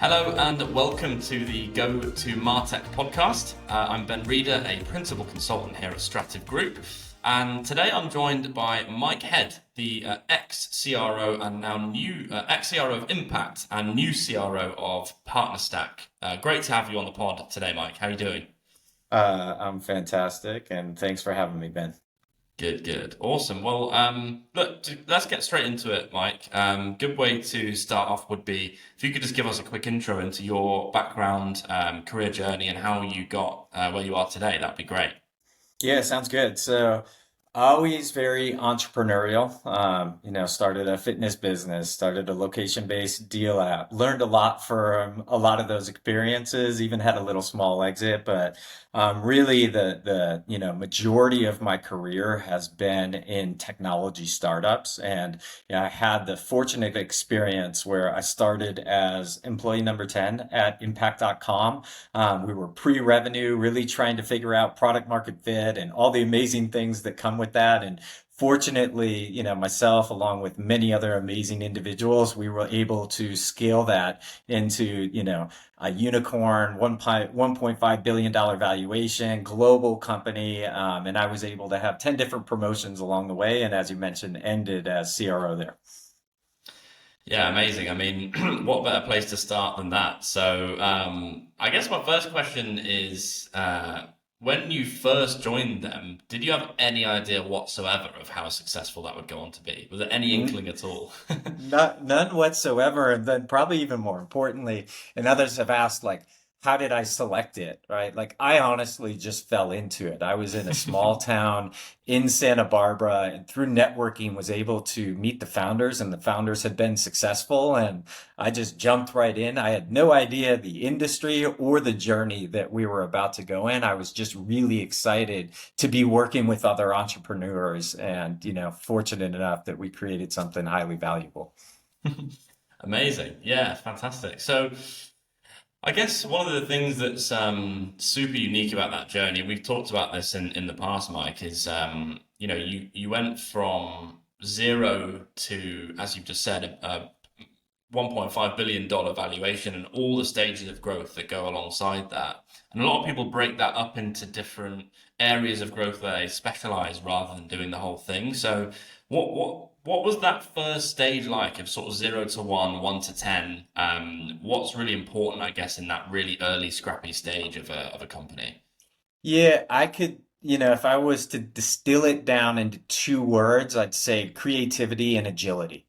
Hello and welcome to the Go to Martech podcast. I'm b.reeder, a principal consultant here at Strativ Group. And today I'm joined by Mike Head, the ex-CRO and now new ex-CRO of Impact and new CRO of Partnerstack. Great to have you on the pod today, Mike. How are you doing? I'm fantastic, and thanks for having me, Ben. Good. Awesome. Well, let's get straight into it, Mike. Good way to start off would be if you could just give us a quick intro into your background, career journey, and how you got where you are today. That'd be great. Yeah, sounds good. So, always very entrepreneurial. Started a fitness business, started a location-based deal app, learned a lot from a lot of those experiences, even had a little small exit, but really the majority of my career has been in technology startups. And I had the fortunate experience where I started as employee number 10 at impact.com. We were pre-revenue, really trying to figure out product market fit and all the amazing things that come with that. And fortunately, myself, along with many other amazing individuals, we were able to scale that into, a unicorn, $1.5 billion valuation, global company. And I was able to have 10 different promotions along the way. And as you mentioned, ended as CRO there. Yeah, amazing. I mean, what better place to start than that? So, I guess my first question is, when you first joined them, did you have any idea whatsoever of how successful that would go on to be? Was there any inkling at all? None whatsoever. And then probably even more importantly, and others have asked, like, how did I select it? Right? Like, I honestly just fell into it. I was in a small town in Santa Barbara and through networking was able to meet the founders, and the founders had been successful. And I just jumped right in. I had no idea the industry or the journey that we were about to go in. I was just really excited to be working with other entrepreneurs and, fortunate enough that we created something highly valuable. Amazing. Yeah, fantastic. So, I guess one of the things that's super unique about that journey, we've talked about this in the past, Mike, is you went from zero to, as you've just said, a $1.5 billion valuation and all the stages of growth that go alongside that. And a lot of people break that up into different areas of growth where they specialize rather than doing the whole thing. So what was that first stage like of sort of zero to one, one to ten? What's really important, I guess, in that really early scrappy stage of a company? Yeah, I could, if I was to distill it down into two words, I'd say creativity and agility.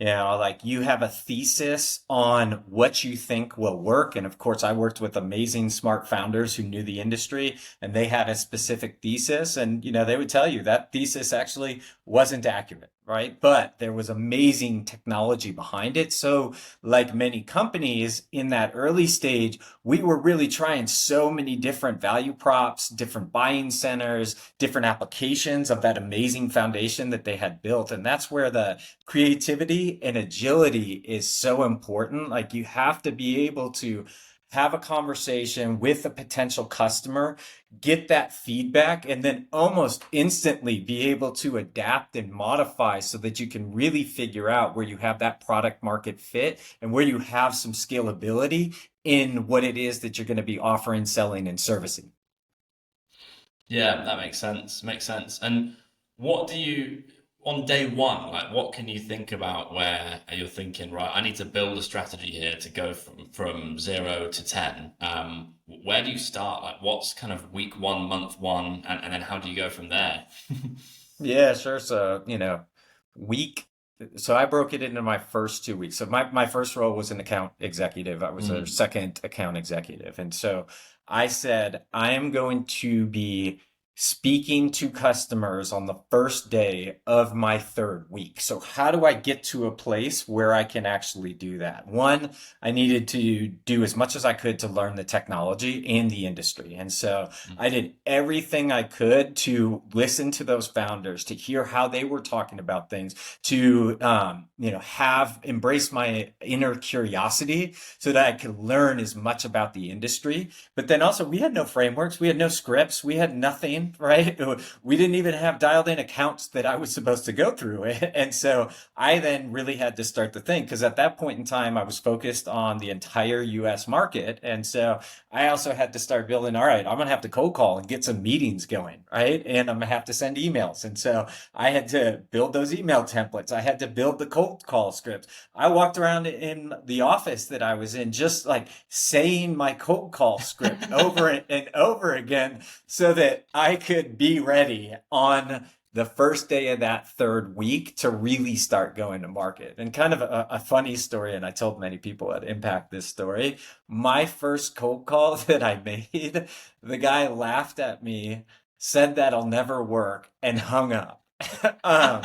Like you have a thesis on what you think will work. And of course, I worked with amazing, smart founders who knew the industry and they had a specific thesis. And, they would tell you that thesis actually wasn't accurate, right? But there was amazing technology behind it. So, like many companies in that early stage, we were really trying so many different value props, different buying centers, different applications of that amazing foundation that they had built. And that's where the creativity and agility is so important. Like you have to be able to have a conversation with a potential customer, get that feedback, and then almost instantly be able to adapt and modify so that you can really figure out where you have that product market fit and where you have some scalability in what it is that you're going to be offering, selling, and servicing. Yeah, that makes sense. Makes sense. And what do you, on day one, like what can you think about where you're thinking, right, I need to build a strategy here to go from zero to 10. Where do you start? Like what's kind of week one, month one, and then how do you go from there? Yeah, sure. So, week. So I broke it into my first 2 weeks. So my first role was an account executive. I was their Mm. second account executive. And so I said, I am going to be speaking to customers on the first day of my third week. So how do I get to a place where I can actually do that? One, I needed to do as much as I could to learn the technology and the industry. And so I did everything I could to listen to those founders, to hear how they were talking about things, to have embrace my inner curiosity so that I could learn as much about the industry. But then also we had no frameworks, we had no scripts, we had nothing. marketing, right? We didn't even have dialed in accounts that I was supposed to go through. And so I then really had to start to think, because at that point in time, I was focused on the entire US market. And so I also had to start building, all right, I'm going to have to cold call and get some meetings going, right? And I'm going to have to send emails. And so I had to build those email templates. I had to build the cold call scripts. I walked around in the office that I was in, just like saying my cold call script over and over again so that I could be ready on the first day of that third week to really start going to market. And kind of a funny story, and I told many people at Impact this story. My first cold call that I made, the guy laughed at me, said that'll never work, and hung up. um,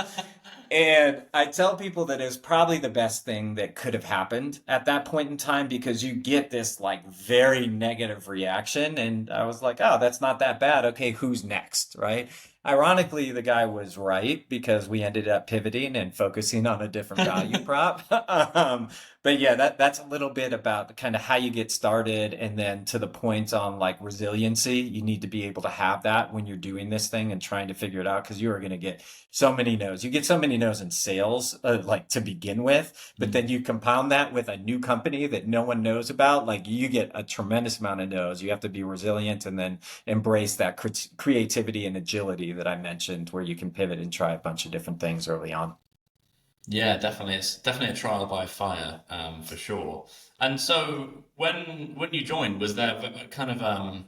and I tell people that it was probably the best thing that could have happened at that point in time, because you get this like very negative reaction. And I was like, oh, that's not that bad. Okay, who's next? Right. Ironically, the guy was right, because we ended up pivoting and focusing on a different value prop. But yeah, that's a little bit about kind of how you get started. And then to the point on like resiliency, you need to be able to have that when you're doing this thing and trying to figure it out, because you are going to get so many no's. You get so many no's in sales, like to begin with, but then you compound that with a new company that no one knows about, like you get a tremendous amount of no's. You have to be resilient and then embrace that creativity and agility that I mentioned, where you can pivot and try a bunch of different things early on. Yeah, definitely. It's definitely a trial by fire, for sure. And so when you joined, was there a kind of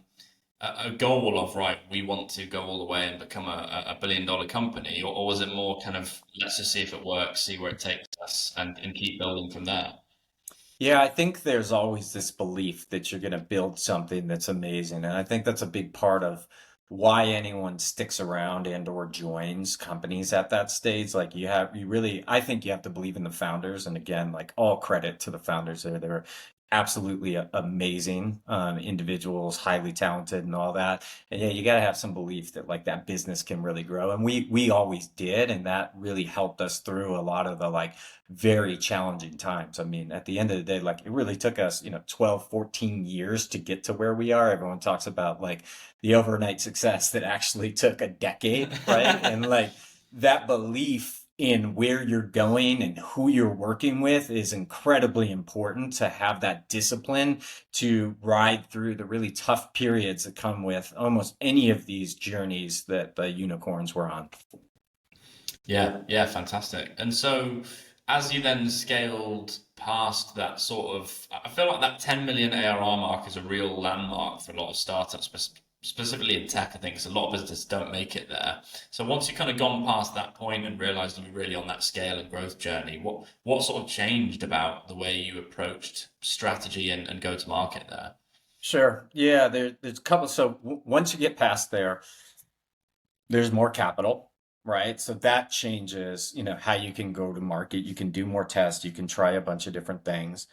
a goal of, right, we want to go all the way and become a billion-dollar company, or was it more kind of, let's just see if it works, see where it takes us, and keep building from there? Yeah, I think there's always this belief that you're going to build something that's amazing. And I think that's a big part of why anyone sticks around and or joins companies at that stage. Like you really, I think you have to believe in the founders. And again, like all credit to the founders there. They're absolutely amazing individuals, highly talented and all that. And yeah, you got to have some belief that like that business can really grow. And we always did. And that really helped us through a lot of the like very challenging times. I mean, at the end of the day, like it really took us, 12, 14 years to get to where we are. Everyone talks about like the overnight success that actually took a decade, right? And like that belief in where you're going and who you're working with is incredibly important, to have that discipline to ride through the really tough periods that come with almost any of these journeys that the unicorns were on. Yeah, yeah, fantastic. And so, as you then scaled past that sort of, I feel like that 10 million ARR mark is a real landmark for a lot of startups, specifically in tech. I think 'cause a lot of businesses don't make it there. So once you've kind of gone past that point and realized you were really on that scale and growth journey, what sort of changed about the way you approached strategy and go to market there? Sure. Yeah, there's a couple. So once you get past there, there's more capital, right? So that changes, how you can go to market. You can do more tests. You can try a bunch of different things.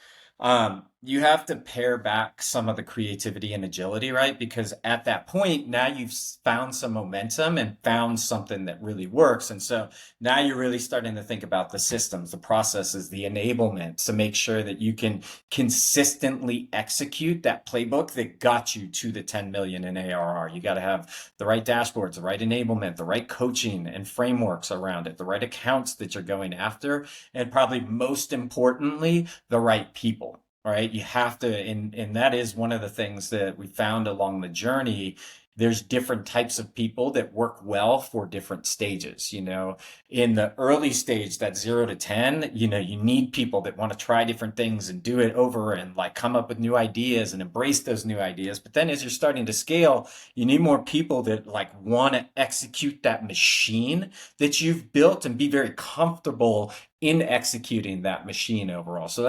You have to pare back some of the creativity and agility, right? Because at that point, now you've found some momentum and found something that really works. And so now you're really starting to think about the systems, the processes, the enablement to make sure that you can consistently execute that playbook that got you to the 10 million in ARR. You got to have the right dashboards, the right enablement, the right coaching and frameworks around it, the right accounts that you're going after, and probably most importantly, the right people. Right. You have to, and that is one of the things that we found along the journey. There's different types of people that work well for different stages. In the early stage, that 0 to 10, you need people that want to try different things and do it over and like come up with new ideas and embrace those new ideas. But then as you're starting to scale, you need more people that like want to execute that machine that you've built and be very comfortable in executing that machine overall. So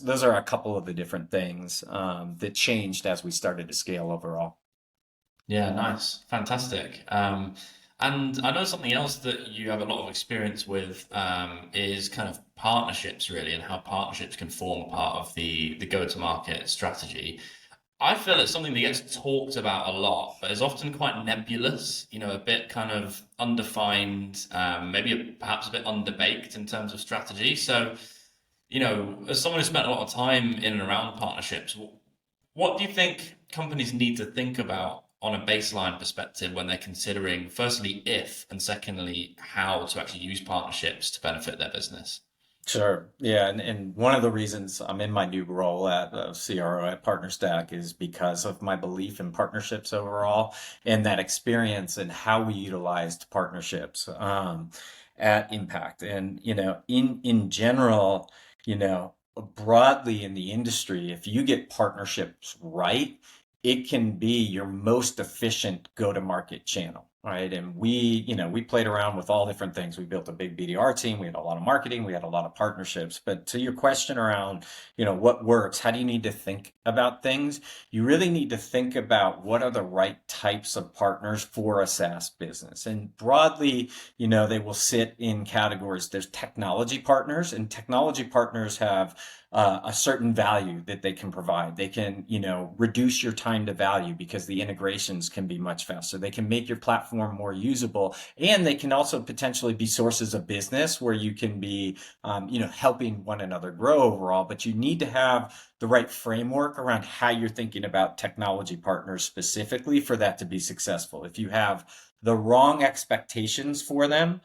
those are a couple of the different things that changed as we started to scale overall. Yeah, nice. Fantastic. And I know something else that you have a lot of experience with, is kind of partnerships, really, and how partnerships can form part of the go-to-market strategy. I feel it's something that gets talked about a lot, but is often quite nebulous, a bit kind of undefined, perhaps a bit underbaked in terms of strategy. So, as someone who spent a lot of time in and around partnerships, what do you think companies need to think about on a baseline perspective when they're considering, firstly, if, and secondly, how to actually use partnerships to benefit their business? Sure. Yeah. And one of the reasons I'm in my new role at CRO at Partnerstack is because of my belief in partnerships overall and that experience and how we utilized partnerships at Impact. And, in general, broadly in the industry, if you get partnerships right, it can be your most efficient go-to-market channel. Right. And we played around with all different things. We built a big BDR team. We had a lot of marketing. We had a lot of partnerships. But to your question around, what works, how do you need to think about things? You really need to think about what are the right types of partners for a SaaS business. And broadly, they will sit in categories. There's technology partners, and technology partners have a certain value that they can provide. They can, reduce your time to value because the integrations can be much faster. They can make your platform more usable, and they can also potentially be sources of business where you can be, helping one another grow overall. But you need to have the right framework around how you're thinking about technology partners specifically for that to be successful. If you have the wrong expectations for them,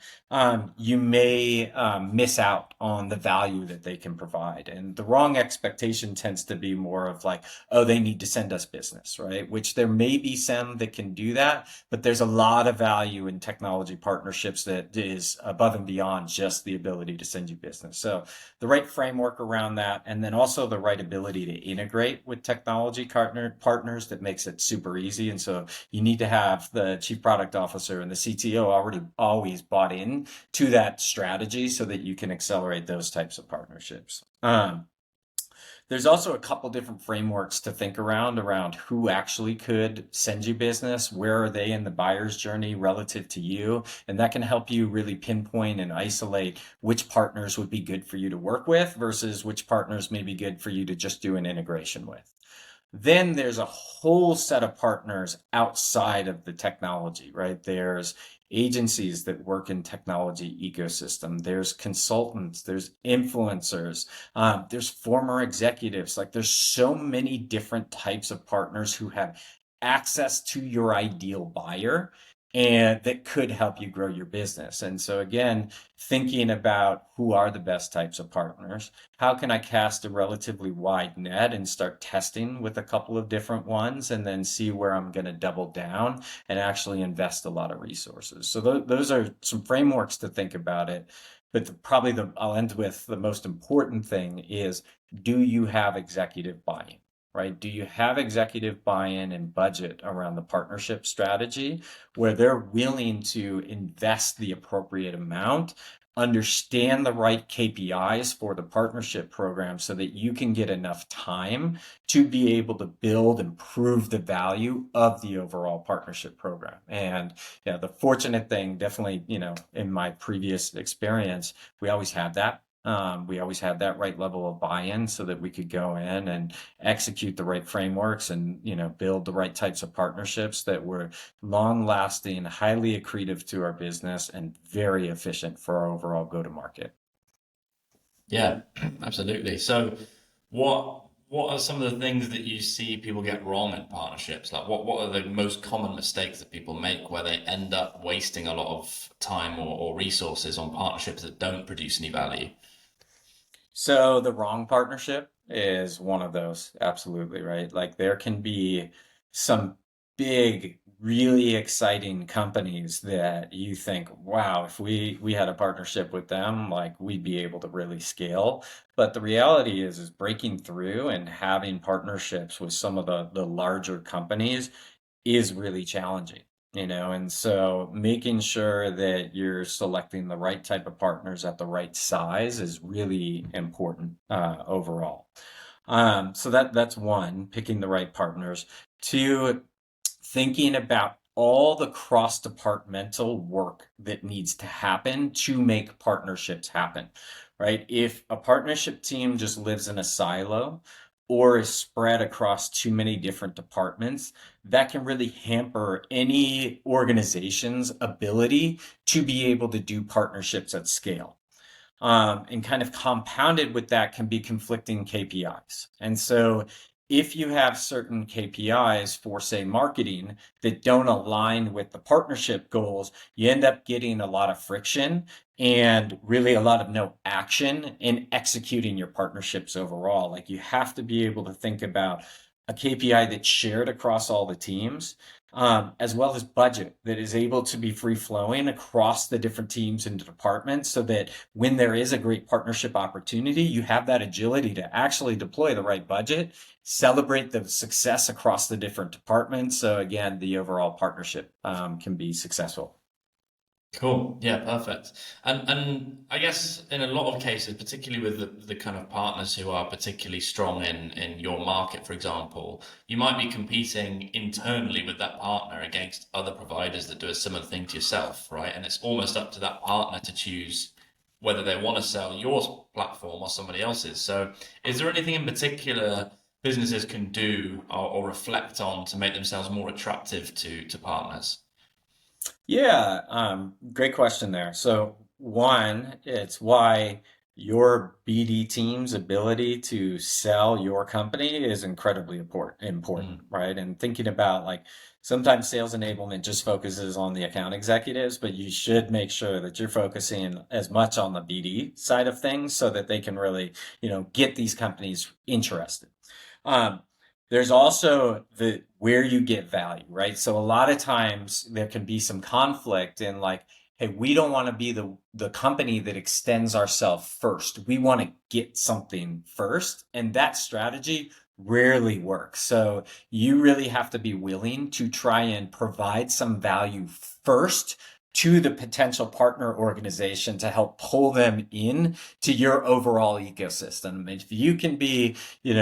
you may miss out on the value that they can provide. And the wrong expectation tends to be more of like, oh, they need to send us business, right? Which there may be some that can do that, but there's a lot of value in technology partnerships that is above and beyond just the ability to send you business. So the right framework around that, and then also the right ability to integrate with technology partners that makes it super easy. And so you need to have the chief product officer and the CTO already always bought in to that strategy so that you can accelerate those types of partnerships. There's also a couple different frameworks to think around who actually could send you business, where are they in the buyer's journey relative to you, and that can help you really pinpoint and isolate which partners would be good for you to work with versus which partners may be good for you to just do an integration with. Then there's a whole set of partners outside of the technology, right? There's agencies that work in technology ecosystem. There's consultants, there's influencers, there's former executives. Like there's so many different types of partners who have access to your ideal buyer and that could help you grow your business. And so again, thinking about who are the best types of partners, how can I cast a relatively wide net and start testing with a couple of different ones and then see where I'm going to double down and actually invest a lot of resources. So those are some frameworks to think about it. But I'll end with the most important thing is, do you have executive buy-in? Right? Do you have executive buy-in and budget around the partnership strategy where they're willing to invest the appropriate amount, understand the right KPIs for the partnership program so that you can get enough time to be able to build and prove the value of the overall partnership program? And the fortunate thing, definitely, in my previous experience, we always had that. We always had that right level of buy-in so that we could go in and execute the right frameworks and, build the right types of partnerships that were long-lasting, highly accretive to our business, and very efficient for our overall go-to-market. Yeah, absolutely. So, what are some of the things that you see people get wrong in partnerships? Like, what are the most common mistakes that people make where they end up wasting a lot of time or resources on partnerships that don't produce any value? So the wrong partnership is one of those, absolutely, right? Like there can be some big, really exciting companies that you think, wow, if we had a partnership with them, like we'd be able to really scale. But the reality is breaking through and having partnerships with some of the larger companies is really challenging, and so making sure that you're selecting the right type of partners at the right size is really important overall. So that's one, picking the right partners. Two, thinking about all the cross-departmental work that needs to happen to make partnerships happen, right? If a partnership team just lives in a silo or is spread across too many different departments, that can really hamper any organization's ability to be able to do partnerships at scale. And kind of compounded with that can be conflicting KPIs. And so if you have certain KPIs for, say, marketing that don't align with the partnership goals, you end up getting a lot of friction and really a lot of no action in executing your partnerships overall. Like you have to be able to think about a KPI that's shared across all the teams, as well as budget that is able to be free flowing across the different teams and departments so that when there is a great partnership opportunity, you have that agility to actually deploy the right budget, celebrate the success across the different departments. So again, the overall partnership can be successful. Cool. Yeah, perfect. And I guess in a lot of cases, particularly with the kind of partners who are particularly strong in your market, for example, you might be competing internally with that partner against other providers that do a similar thing to yourself, right? And it's almost up to that partner to choose whether they want to sell your platform or somebody else's. So is there anything in particular businesses can do or reflect on to make themselves more attractive to partners? Yeah, great question there. So one, it's why your BD team's ability to sell your company is incredibly important, Mm. right? And thinking about like sometimes sales enablement just focuses on the account executives, but you should make sure that you're focusing as much on the BD side of things so that they can really, get these companies interested. Um, there's also the where you get value, right? So a lot of times there can be some conflict in like, hey, we don't want to be the company that extends ourselves first. We want to get something first, and that strategy rarely works. So you really have to be willing to try and provide some value first to the potential partner organization to help pull them in to your overall ecosystem. If you can be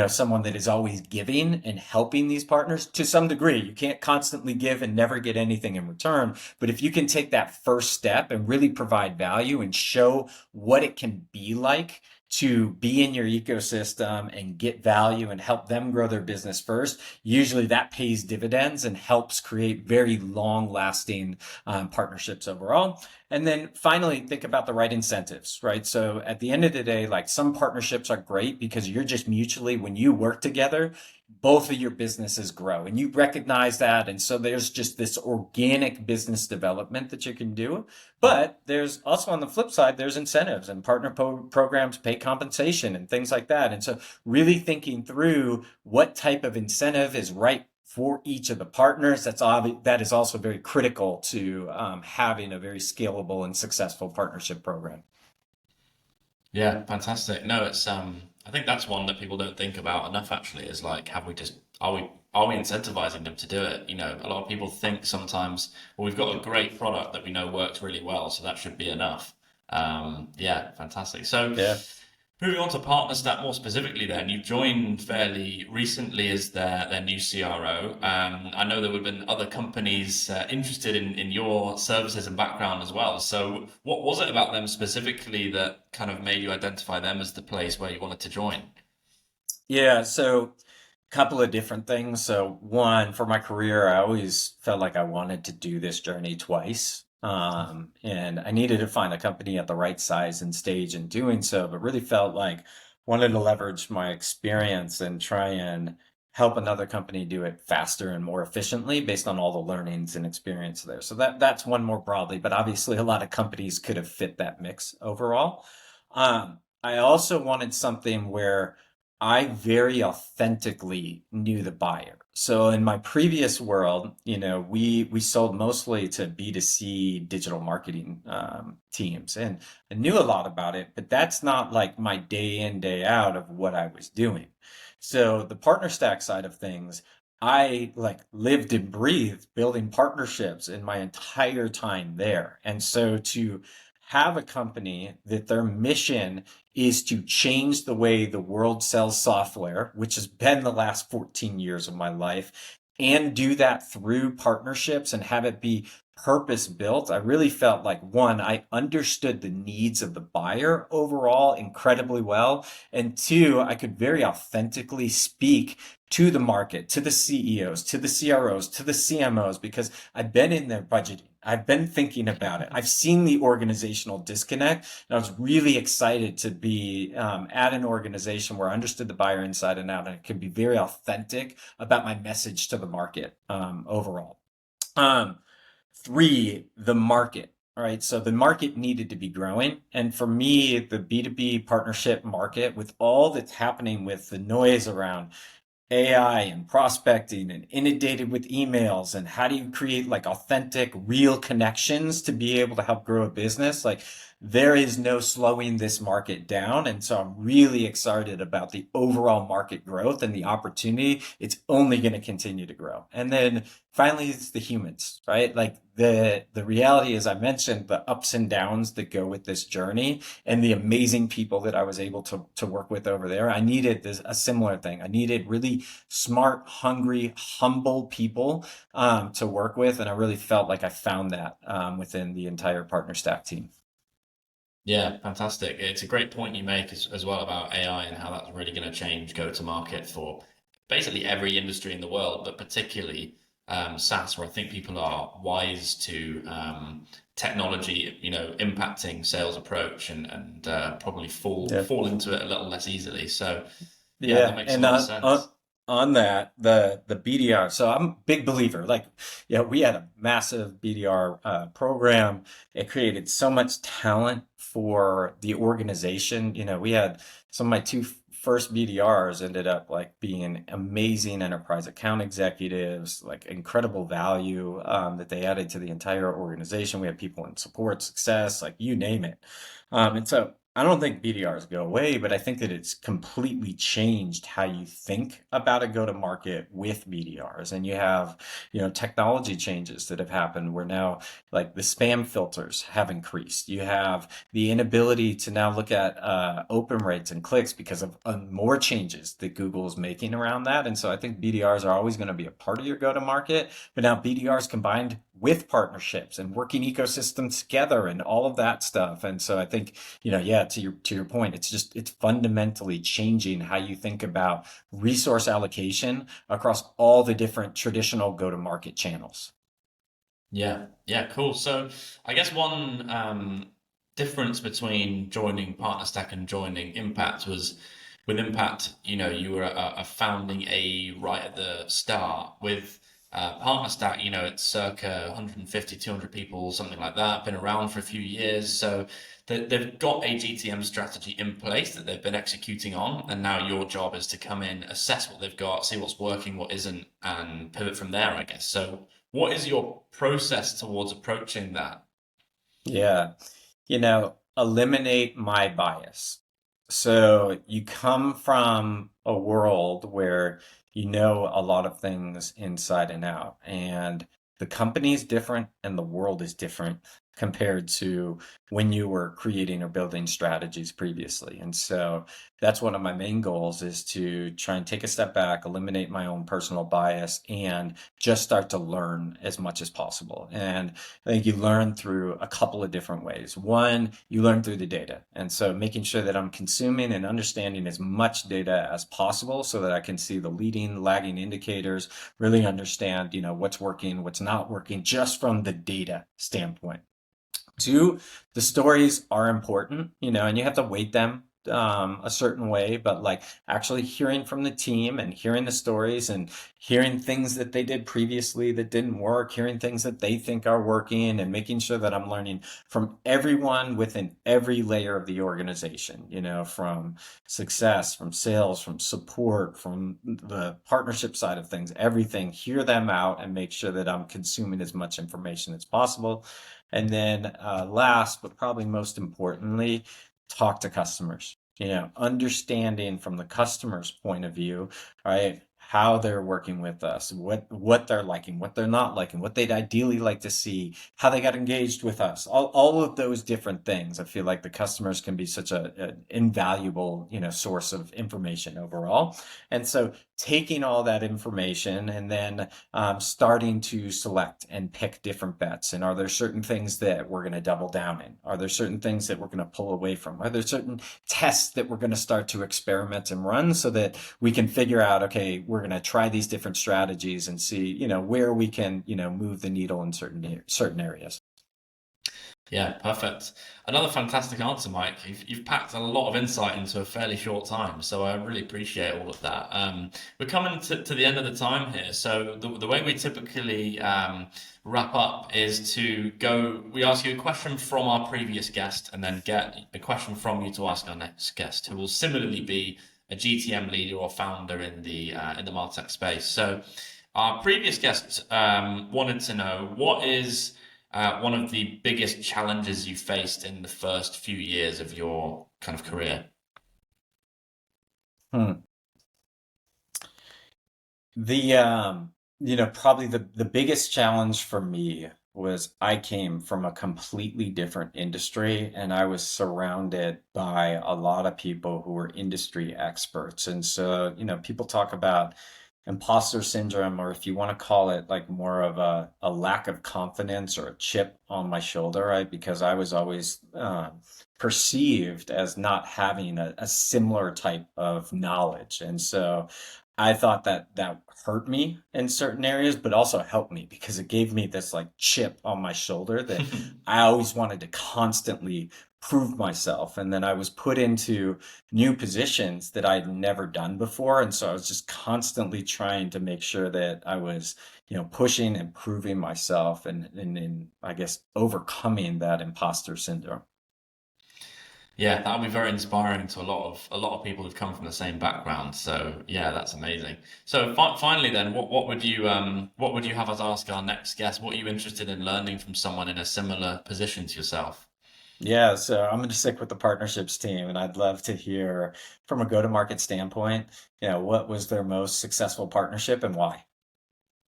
someone that is always giving and helping these partners to some degree. You can't constantly give and never get anything in return. But if you can take that first step and really provide value and show what it can be like to be in your ecosystem and get value and help them grow their business first, usually that pays dividends and helps create very long lasting partnerships overall. And then finally, think about the right incentives, right? So at the end of the day, like some partnerships are great because you're just mutually, when you work together, both of your businesses grow and you recognize that. And so there's just this organic business development that you can do. But there's also on the flip side, there's incentives and programs pay compensation and things like that. And so really thinking through what type of incentive is right for each of the partners. That is also very critical to having a very scalable and successful partnership program. Yeah, fantastic. No, it's I think that's one that people don't think about enough actually, is like have we just are we incentivizing them to do it? You know, a lot of people think sometimes, well, we've got a great product that we know works really well, so that should be enough. Yeah, fantastic. So Yeah. moving on to Partnerstack more specifically, then you've joined fairly recently as their new CRO. I know there would have been other companies interested in your services and background as well. So, what was it about them specifically that kind of made you identify them as the place where you wanted to join? Yeah. So couple of different things. So one, for my career, I always felt like I wanted to do this journey twice. And I needed to find a company at the right size and stage in doing so, but really felt like wanted to leverage my experience and try and help another company do it faster and more efficiently based on all the learnings and experience there. So that's one more broadly, but obviously a lot of companies could have fit that mix overall. I also wanted something where I very authentically knew the buyer. So in my previous world, we sold mostly to B2C digital marketing teams, and I knew a lot about it, but that's not like my day in, day out of what I was doing. So the partner stack side of things, I like lived and breathed building partnerships in my entire time there. And so to have a company that their mission is to change the way the world sells software, which has been the last 14 years of my life, and do that through partnerships and have it be purpose built. I really felt like one, I understood the needs of the buyer overall incredibly well. And two, I could very authentically speak to the market, to the CEOs, to the CROs, to the CMOs, because I've been in their budgeting. I've been thinking about it. I've seen the organizational disconnect, and I was really excited to be at an organization where I understood the buyer inside and out, and it could be very authentic about my message to the market overall. Um, Three, the market. All right, so the market needed to be growing. And for me, the B2B partnership market, with all that's happening with the noise around AI and prospecting and inundated with emails, and how do you create like authentic, real connections to be able to help grow a business? Like, there is no slowing this market down. And so I'm really excited about the overall market growth and the opportunity. It's only going to continue to grow. And then finally, it's the humans, right? Like the reality, as I mentioned, the ups and downs that go with this journey and the amazing people that I was able to work with over there. I needed a similar thing. I needed really smart, hungry, humble people to work with. And I really felt like I found that within the entire Partnerstack team. Yeah, fantastic. It's a great point you make as well about AI and how that's really going to change go-to-market for basically every industry in the world, but particularly SaaS, where I think people are wise to technology, impacting sales approach and probably fall Yeah. fall into it a little less easily. So yeah, that Yeah, makes a and lot of sense. on that, the BDR. So I'm a big believer. Like, yeah, we had a massive BDR program. It created so much talent for the organization. We had some of my two first BDRs ended up like being amazing enterprise account executives, like incredible value that they added to the entire organization. We had people in support, success, like you name it. And so I don't think BDRs go away, but I think that it's completely changed how you think about a go-to-market with BDRs. And you have, technology changes that have happened where now like the spam filters have increased. You have the inability to now look at open rates and clicks because of more changes that Google is making around that. And so I think BDRs are always going to be a part of your go-to-market, but now BDRs combined with partnerships and working ecosystems together and all of that stuff. And so I think, yeah, to your point, it's fundamentally changing how you think about resource allocation across all the different traditional go-to-market channels. Yeah, yeah, cool. So I guess one difference between joining PartnerStack and joining Impact was with Impact, you were a founding A right at the start. With PartnerStack, it's circa 150, 200 people, something like that, been around for a few years. So they've got a GTM strategy in place that they've been executing on. And now your job is to come in, assess what they've got, see what's working, what isn't, and pivot from there, I guess. So what is your process towards approaching that? Yeah. Eliminate my bias. So you come from a world where you know a lot of things inside and out, and the company is different and the world is different compared to when you were creating or building strategies previously. And so that's one of my main goals is to try and take a step back, eliminate my own personal bias, and just start to learn as much as possible. And I think you learn through a couple of different ways. One, you learn through the data. And so making sure that I'm consuming and understanding as much data as possible so that I can see the leading, lagging indicators, really understand, what's working, what's not working, just from the data standpoint. Two, the stories are important, and you have to weight them a certain way, but like actually hearing from the team and hearing the stories and hearing things that they did previously that didn't work, hearing things that they think are working, and making sure that I'm learning from everyone within every layer of the organization, from success, from sales, from support, from the partnership side of things, everything, hear them out and make sure that I'm consuming as much information as possible. And then last, but probably most importantly, talk to customers. Understanding from the customer's point of view, right? How they're working with us, what they're liking, what they're not liking, what they'd ideally like to see, how they got engaged with us, all of those different things. I feel like the customers can be such an invaluable, source of information overall. And so taking all that information and then starting to select and pick different bets. And are there certain things that we're going to double down in? Are there certain things that we're going to pull away from? Are there certain tests that we're going to start to experiment and run so that we can figure out, okay, we're going to try these different strategies and see, where we can, move the needle in certain areas. Yeah, perfect. Another fantastic answer, Mike. You've packed a lot of insight into a fairly short time, so I really appreciate all of that. We're coming to the end of the time here, so the way we typically wrap up is we ask you a question from our previous guest and then get a question from you to ask our next guest, who will similarly be a GTM leader or founder in the MarTech space. So our previous guest wanted to know, what is one of the biggest challenges you faced in the first few years of your kind of career? Hmm. Probably the biggest challenge for me was I came from a completely different industry and I was surrounded by a lot of people who were industry experts. And so, people talk about imposter syndrome, or if you want to call it like more of a lack of confidence or a chip on my shoulder, right? Because I was always perceived as not having a similar type of knowledge. And so I thought that hurt me in certain areas, but also helped me because it gave me this like chip on my shoulder that I always wanted to constantly prove myself. And then I was put into new positions that I'd never done before. And so I was just constantly trying to make sure that I was, pushing and proving myself and I guess overcoming that imposter syndrome. Yeah, that would be very inspiring to a lot of people who've come from the same background. So yeah, that's amazing. So finally, then, what would you have us ask our next guest? What are you interested in learning from someone in a similar position to yourself? Yeah, so I'm going to stick with the partnerships team, and I'd love to hear from a go-to-market standpoint, what was their most successful partnership and why?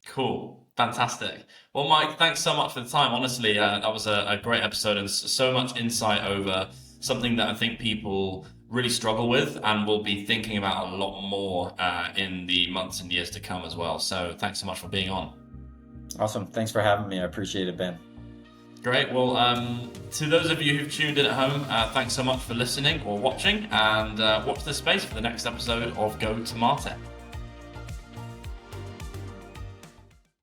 Cool. Fantastic. Well, Mike, thanks so much for the time. Honestly, that was a great episode and so much insight over something that I think people really struggle with and will be thinking about a lot more in the months and years to come as well. So thanks so much for being on. Awesome. Thanks for having me. I appreciate it, Ben. Great. Well, to those of you who've tuned in at home, thanks so much for listening or watching, and watch this space for the next episode of Go to Martech.